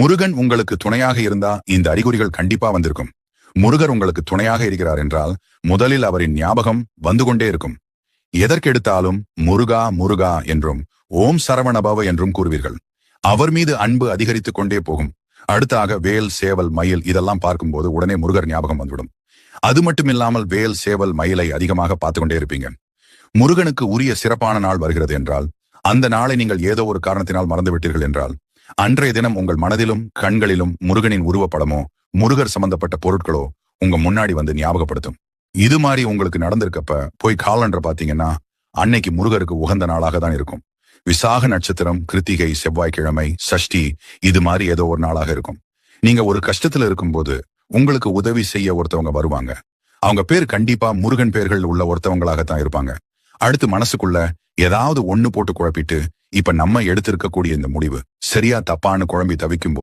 முருகன் உங்களுக்கு துணையாக இருந்தா இந்த அறிகுறிகள் கண்டிப்பா வந்திருக்கும். முருகர் உங்களுக்கு துணையாக இருக்கிறார் என்றால் முதலில் அவரின் ஞாபகம் வந்து கொண்டே இருக்கும். எதற்கெடுத்தாலும் முருகா முருகா என்றும் ஓம் சரவணபவ என்றும் கூறுவீர்கள். அவர் மீது அன்பு அதிகரித்துக் கொண்டே போகும். அடுத்தாக வேல் சேவல் மயில் இதெல்லாம் பார்க்கும்போது உடனே முருகர் ஞாபகம் வந்துவிடும். அது மட்டுமில்லாமல் வேல் சேவல் மயிலை அதிகமாக பார்த்து கொண்டே இருப்பீங்க. முருகனுக்கு உரிய சிறப்பான நாள் வருகிறது என்றால், அந்த நாளை நீங்கள் ஏதோ ஒரு காரணத்தினால் மறந்துவிட்டீர்கள் என்றால், அன்றைய தினம் உங்கள் மனதிலும் கண்களிலும் முருகனின் உருவப்படமோ முருகர் சம்பந்தப்பட்ட பொருட்களோ உங்க முன்னாடி வந்து ஞாபகப்படுத்தும். இது மாதிரி உங்களுக்கு நடந்திருக்கப்ப போய் காலண்டர் பாத்தீங்கன்னா அன்னைக்கு முருகருக்கு உகந்த நாளாக தான் இருக்கும். விசாக நட்சத்திரம், கிருத்திகை, செவ்வாய்க்கிழமை, சஷ்டி இது மாதிரி ஏதோ ஒரு நாளாக இருக்கும். நீங்க ஒரு கஷ்டத்துல இருக்கும்போது உங்களுக்கு உதவி செய்ய ஒருத்தவங்க வருவாங்க. அவங்க பேர் கண்டிப்பா முருகன் பேர்கள் உள்ள ஒருத்தவங்களாகத்தான் இருப்பாங்க. அடுத்து மனசுக்குள்ள ஏதாவது ஒண்ணு போட்டு குழப்பிட்டு இப்ப நம்ம எடுத்திருக்கக்கூடிய இந்த முடிவு சரியா தப்பான்னு குழம்பி தவிக்கும்